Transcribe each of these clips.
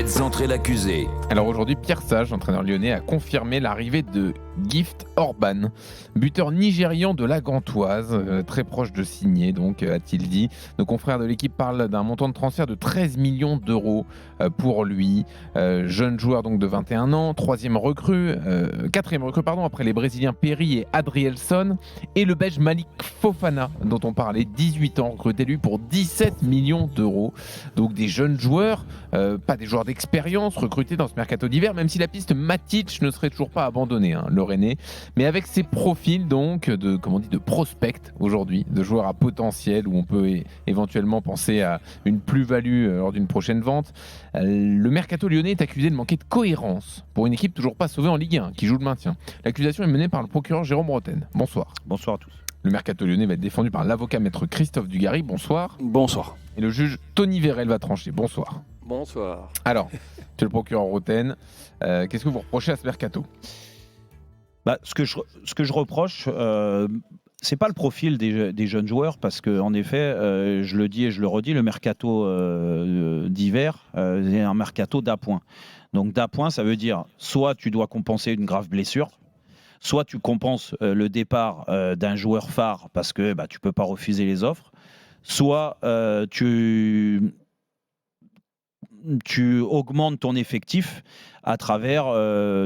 Faites entrer l'accusé. Alors aujourd'hui, Pierre Sage, entraîneur lyonnais, a confirmé l'arrivée de Gift Orban, buteur nigérian de la Gantoise, très proche de signer, donc a-t-il dit. Nos confrères de l'équipe parlent d'un montant de transfert de 13 millions d'euros pour lui. Jeune joueur donc de 21 ans, quatrième recrue après les Brésiliens Perry et Adrielson, et le Belge Malik Fofana, dont on parlait, 18 ans, recruté lui pour 17 millions d'euros. Donc des jeunes joueurs, pas des joueurs d'expérience recrutés dans ce mercato d'hiver, même si la piste Matic ne serait toujours pas abandonnée, le Rennais. Mais avec ces profils donc de prospects aujourd'hui, de joueurs à potentiel où on peut éventuellement penser à une plus-value lors d'une prochaine vente, le mercato lyonnais est accusé de manquer de cohérence pour une équipe toujours pas sauvée en Ligue 1, qui joue le maintien. L'accusation est menée par le procureur Jérôme Roten. Bonsoir. Bonsoir à tous. Le mercato lyonnais va être défendu par l'avocat maître Christophe Dugarry. Bonsoir. Bonsoir. Et le juge Tony Vérel va trancher. Bonsoir. Bonsoir. Alors, monsieur le procureur Roten, qu'est-ce que vous reprochez à ce mercato ? Ce que je reproche, c'est pas le profil des jeunes joueurs, parce que en effet, je le dis et je le redis, le mercato d'hiver est un mercato d'appoint. Donc d'appoint, ça veut dire soit tu dois compenser une grave blessure, soit tu compenses le départ d'un joueur phare parce que tu peux pas refuser les offres, soit tu augmentes ton effectif à travers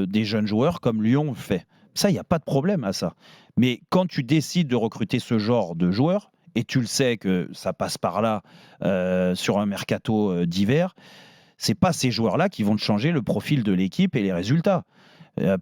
des jeunes joueurs comme Lyon fait. Ça, il n'y a pas de problème à ça. Mais quand tu décides de recruter ce genre de joueurs, et tu le sais que ça passe par là sur un mercato d'hiver, c'est pas ces joueurs-là qui vont te changer le profil de l'équipe et les résultats.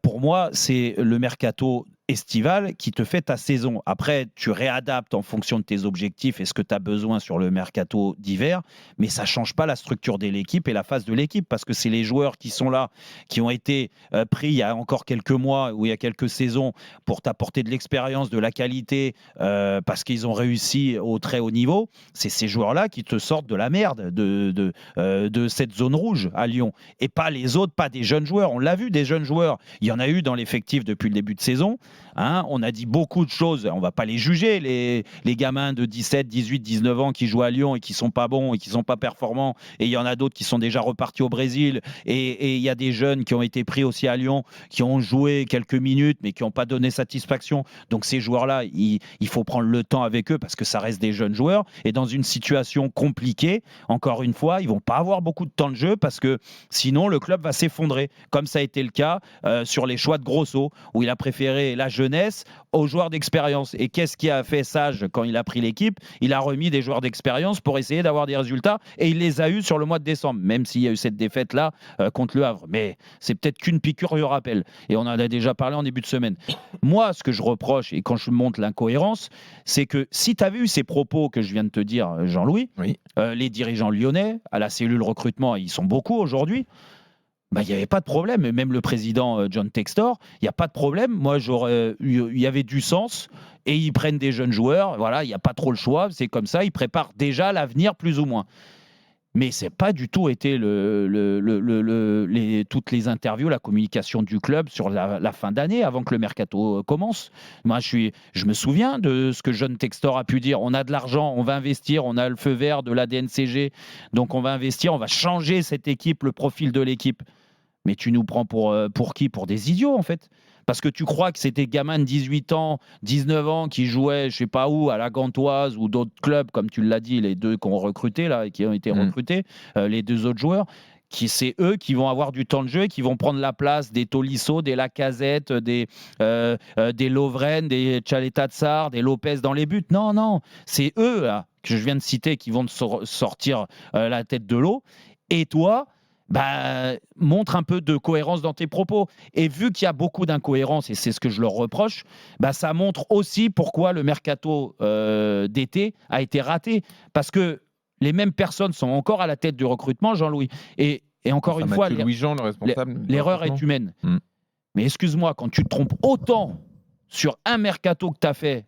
Pour moi, c'est le mercato estival qui te fait ta saison. Après, tu réadaptes en fonction de tes objectifs et ce que tu as besoin sur le mercato d'hiver, mais ça ne change pas la structure de l'équipe et la phase de l'équipe, parce que c'est les joueurs qui sont là, qui ont été pris il y a encore quelques mois ou il y a quelques saisons pour t'apporter de l'expérience, de la qualité, parce qu'ils ont réussi au très haut niveau. C'est ces joueurs-là qui te sortent de la merde, de cette zone rouge à Lyon. Et pas les autres, pas des jeunes joueurs. On l'a vu, des jeunes joueurs. Il y en a eu dans l'effectif depuis le début de saison. On a dit beaucoup de choses, on ne va pas les juger, les gamins de 17, 18, 19 ans qui jouent à Lyon et qui ne sont pas bons et qui ne sont pas performants, et il y en a d'autres qui sont déjà repartis au Brésil, et il y a des jeunes qui ont été pris aussi à Lyon, qui ont joué quelques minutes mais qui n'ont pas donné satisfaction. Donc ces joueurs-là, il faut prendre le temps avec eux, parce que ça reste des jeunes joueurs, et dans une situation compliquée, encore une fois, ils ne vont pas avoir beaucoup de temps de jeu, parce que sinon le club va s'effondrer, comme ça a été le cas sur les choix de Grosso, où il a préféré la jeunesse aux joueurs d'expérience. Et qu'est-ce qui a fait Sage quand il a pris l'équipe ? Il a remis des joueurs d'expérience pour essayer d'avoir des résultats, et il les a eus sur le mois de décembre, même s'il y a eu cette défaite-là contre le Havre. Mais c'est peut-être qu'une piqûre de rappel, et on en a déjà parlé en début de semaine. Moi, ce que je reproche, et quand je montre l'incohérence, c'est que si tu avais eu ces propos que je viens de te dire, Jean-Louis, oui. Les dirigeants lyonnais, à la cellule recrutement, ils sont beaucoup aujourd'hui, il n'y avait pas de problème. Même le président John Textor, il n'y a pas de problème. Moi, il y avait du sens, et ils prennent des jeunes joueurs. Voilà, il n'y a pas trop le choix. C'est comme ça. Ils préparent déjà l'avenir, plus ou moins. Mais ce n'est pas du tout été toutes les interviews, la communication du club sur la fin d'année, avant que le mercato commence. Moi, je me souviens de ce que John Textor a pu dire. On a de l'argent, on va investir, on a le feu vert de la DNCG. Donc, on va investir, on va changer cette équipe, le profil de l'équipe. Mais tu nous prends pour qui ? Pour des idiots, en fait. Parce que tu crois que c'était des gamins de 18 ans, 19 ans qui jouaient, je ne sais pas où, à la Gantoise ou d'autres clubs, comme tu l'as dit, les deux qui ont recruté, là, qui ont été recrutés, les deux autres joueurs, c'est eux qui vont avoir du temps de jeu et qui vont prendre la place des Tolisso, des Lacazette, des Lovren, des Tchaleta-Tsar, des Lopez dans les buts. Non, c'est eux là, que je viens de citer, qui vont sortir la tête de l'eau. Et toi, montre un peu de cohérence dans tes propos. Et vu qu'il y a beaucoup d'incohérences, et c'est ce que je leur reproche, ça montre aussi pourquoi le mercato d'été a été raté. Parce que les mêmes personnes sont encore à la tête du recrutement, Jean-Louis. Et encore une fois, Louis-Jean, le responsable, l'erreur est humaine. Mais excuse-moi, quand tu te trompes autant sur un mercato que tu as fait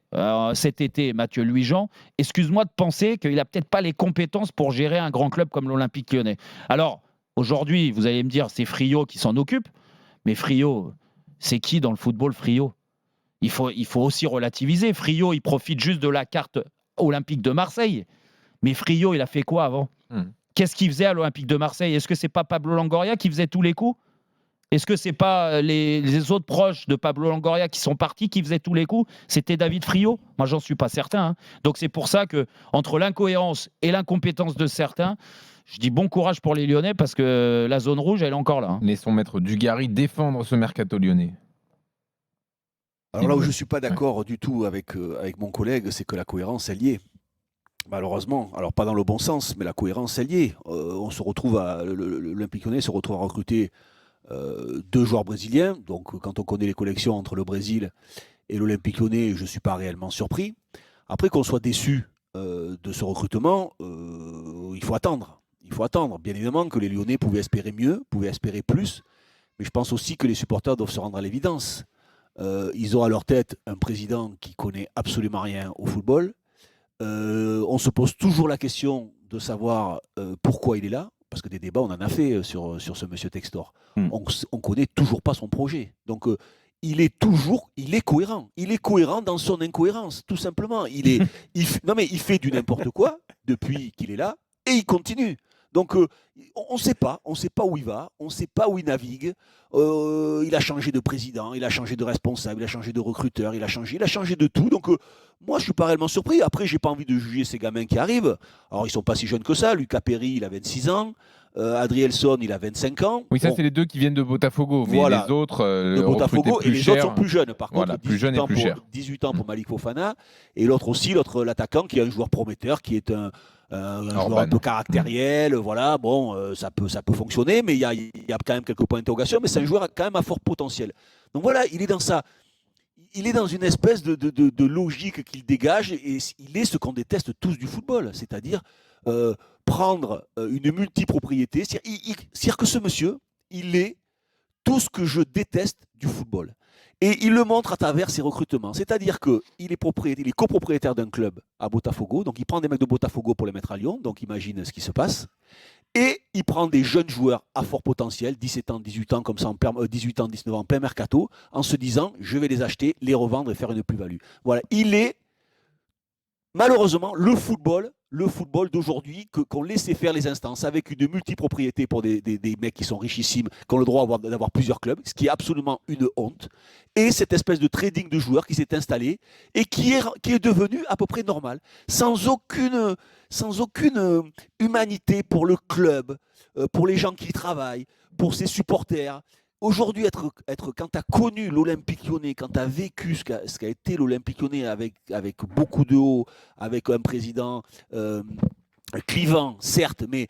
cet été, Mathieu Louis-Jean, excuse-moi de penser qu'il n'a peut-être pas les compétences pour gérer un grand club comme l'Olympique Lyonnais. Alors, aujourd'hui, vous allez me dire, c'est Friot qui s'en occupe, mais Friot, c'est qui dans le football, Friot ? Il faut aussi relativiser. Friot, il profite juste de la carte olympique de Marseille. Mais Friot, il a fait quoi avant ? Qu'est-ce qu'il faisait à l'Olympique de Marseille? Est-ce que c'est pas Pablo Longoria qui faisait tous les coups? Est-ce que c'est pas les autres proches de Pablo Longoria qui sont partis, qui faisaient tous les coups? C'était David Friot? Moi, j'en suis pas certain. Hein. Donc c'est pour ça que entre l'incohérence et l'incompétence de certains, je dis bon courage pour les Lyonnais parce que la zone rouge, elle est encore là. Hein. Laissons maître Dugarry défendre ce mercato lyonnais. Alors là où je ne suis pas d'accord du tout avec mon collègue, c'est que la cohérence, elle y est. Malheureusement, alors pas dans le bon sens, mais la cohérence, elle y est. On se retrouve l'Olympique Lyonnais se retrouve à recruter 2 joueurs brésiliens. Donc quand on connaît les collections entre le Brésil et l'Olympique Lyonnais, je ne suis pas réellement surpris. Après qu'on soit déçu de ce recrutement, il faut attendre. Il faut attendre. Bien évidemment que les Lyonnais pouvaient espérer mieux, pouvaient espérer plus, mais je pense aussi que les supporters doivent se rendre à l'évidence. Ils ont à leur tête un président qui connaît absolument rien au football. On se pose toujours la question de savoir pourquoi il est là, parce que des débats on en a fait sur ce monsieur Textor. On connaît toujours pas son projet. Donc il est cohérent. Il est cohérent dans son incohérence, tout simplement. Non mais il fait du n'importe quoi depuis qu'il est là et il continue. Donc on ne sait pas où il va, on ne sait pas où il navigue. Il a changé de président, il a changé de responsable, il a changé de recruteur, il a changé de tout. Donc moi je suis pas réellement surpris. Après j'ai pas envie de juger ces gamins qui arrivent. Alors ils sont pas si jeunes que ça. Lucas Perry il a 26 ans. Adrielson, il a 25 ans. Oui, ça, c'est les 2 qui viennent de Botafogo. Mais voilà, les autres, de Botafogo, et les autres sont plus jeunes. Par voilà, contre, plus jeunes et plus chers. 18 ans pour Malik Fofana. Et l'autre aussi, l'attaquant qui est un joueur prometteur, qui est un joueur un peu caractériel. Voilà, bon, ça peut fonctionner, mais il y a quand même quelques points d'interrogation. Mais c'est un joueur quand même à fort potentiel. Donc voilà, il est dans ça. Il est dans une espèce de logique qu'il dégage et il est ce qu'on déteste tous du football, c'est-à-dire prendre une multipropriété. C'est-à-dire que ce monsieur, il est tout ce que je déteste du football. Et il le montre à travers ses recrutements. C'est-à-dire qu'il est copropriétaire d'un club à Botafogo, donc il prend des mecs de Botafogo pour les mettre à Lyon, donc imagine ce qui se passe. Et il prend des jeunes joueurs à fort potentiel, 17 ans, 18 ans, comme ça, 18 ans, 19 ans, en plein mercato, en se disant, je vais les acheter, les revendre et faire une plus-value. Voilà, il est, malheureusement, le football d'aujourd'hui, qu'on laissait faire les instances, avec une multipropriété pour des mecs qui sont richissimes, qui ont le droit d'avoir plusieurs clubs, ce qui est absolument une honte, et cette espèce de trading de joueurs qui s'est installé, et qui est devenu à peu près normal, sans aucune humanité pour le club, pour les gens qui y travaillent, pour ses supporters. Aujourd'hui, quand tu as connu l'Olympique Lyonnais, quand tu as vécu ce qu'a été l'Olympique Lyonnais avec beaucoup de hauts, avec un président clivant, certes, mais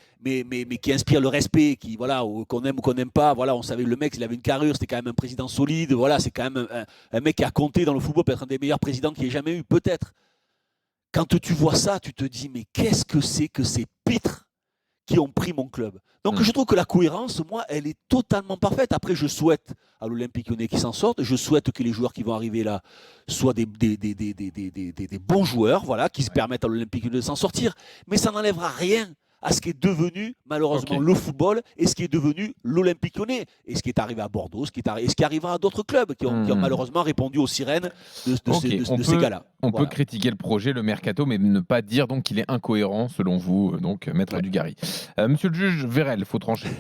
qui inspire le respect, qu'on aime ou qu'on n'aime pas. Voilà, on savait le mec, il avait une carrure, c'était quand même un président solide. Voilà, c'est quand même un mec qui a compté dans le football, peut-être un des meilleurs présidents qu'il ait jamais eu, peut-être. Quand tu vois ça, tu te dis, mais qu'est-ce que c'est que ces pitres qui ont pris mon club. Donc je trouve que la cohérence, moi, elle est totalement parfaite. Après, je souhaite à l'Olympique Lyonnais qu'ils s'en sortent. Je souhaite que les joueurs qui vont arriver là soient des bons joueurs, voilà, qui se permettent à l'Olympique Lyonnais de s'en sortir. Mais ça n'enlèvera rien à ce qui est devenu, malheureusement, le football et ce qui est devenu l'Olympique Lyonnais. Et ce qui est arrivé à Bordeaux, et ce qui arrivera à d'autres clubs qui ont malheureusement répondu aux sirènes de ces gars-là. On peut critiquer le projet, le mercato, mais ne pas dire donc qu'il est incohérent, selon vous, donc maître Dugarry. Monsieur le juge Vérel, il faut trancher.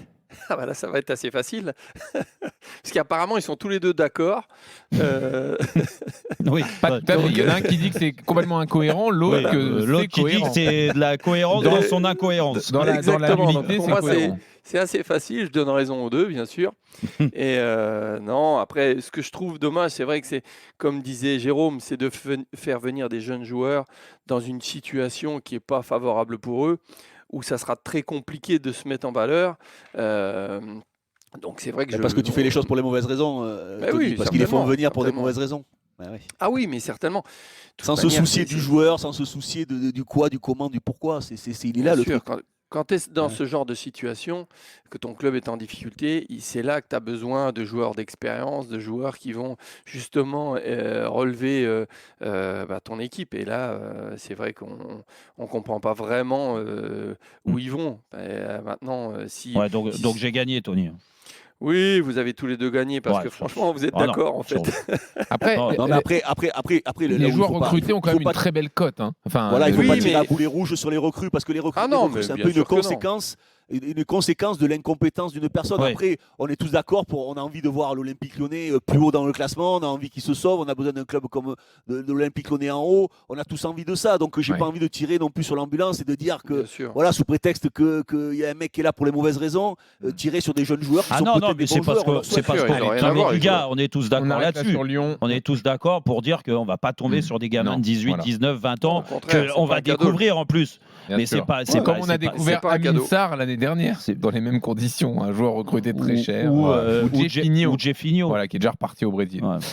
Ah bah là, ça va être assez facile. Parce qu'apparemment, ils sont tous les deux d'accord. Oui, pas tout à fait. Il y en a un qui dit que c'est complètement incohérent, l'autre qui dit que c'est de la cohérence dans son incohérence. Dans la unité, pour moi, c'est assez facile. Je donne raison aux deux, bien sûr. Et non, après, ce que je trouve dommage, c'est vrai que c'est, comme disait Jérôme, c'est de faire venir des jeunes joueurs dans une situation qui n'est pas favorable pour eux, où ça sera très compliqué de se mettre en valeur. Donc c'est vrai que parce que tu fais les choses pour les mauvaises raisons, Tony, parce qu'ils les font venir pour des mauvaises raisons. Oui. Ah oui, mais certainement. Sans se soucier du joueur, sans se soucier du quoi, du comment, du pourquoi. Il est là le truc. Quand tu es dans ce genre de situation, que ton club est en difficulté, c'est là que tu as besoin de joueurs d'expérience, de joueurs qui vont justement relever ton équipe. Et là, c'est vrai qu'on ne comprend pas vraiment où ils vont. Et, maintenant, donc j'ai gagné, Tony. Oui, vous avez tous les deux gagné parce Ouais, que sur- franchement, vous êtes Ah non, d'accord en fait. Après, Non, Non, mais après, les là où il joueurs faut pas- recrutés ont quand faut même pas- une très belle cote. Hein. Enfin, Voilà, il ne faut Oui, pas tirer mais- à boulet rouge sur les recrues parce que les recrues, Ah non, mais c'est un bien peu une sûr que non. conséquence de l'incompétence d'une personne. Ouais. Après, on est tous d'accord, on a envie de voir l'Olympique Lyonnais plus haut dans le classement, on a envie qu'il se sauve, on a besoin d'un club comme de l'Olympique Lyonnais en haut, on a tous envie de ça. Donc, j'ai Ouais. pas envie de tirer non plus sur l'ambulance et de dire que, Bien sûr. voilà, sous prétexte qu'il y a un mec qui est là pour les mauvaises raisons, tirer sur des jeunes joueurs qui Ah sont non, peut-être non, des mais c'est bons parce joueurs. on leur que souhaite. c'est parce sûr, qu'on ils ont rien non, à mais voir, les les gars, joueurs. on est tous on d'accord arrête là là-dessus. sur Lyon. On est tous d'accord pour dire qu'on va pas tomber sur des gamins Non, de 18, voilà. 19, 20 ans Au contraire, qu'on c'est pas va un cadeau. découvrir en plus. Bien Mais sûr. c'est pas, c'est Comme pas- on c'est a pas- découvert c'est pas un Amin cadeau. Sarr l'année dernière, dans les mêmes conditions, un joueur recruté très cher, ou Jeffinho, Jeffinho. voilà, qui est déjà reparti au Brésil. Ouais.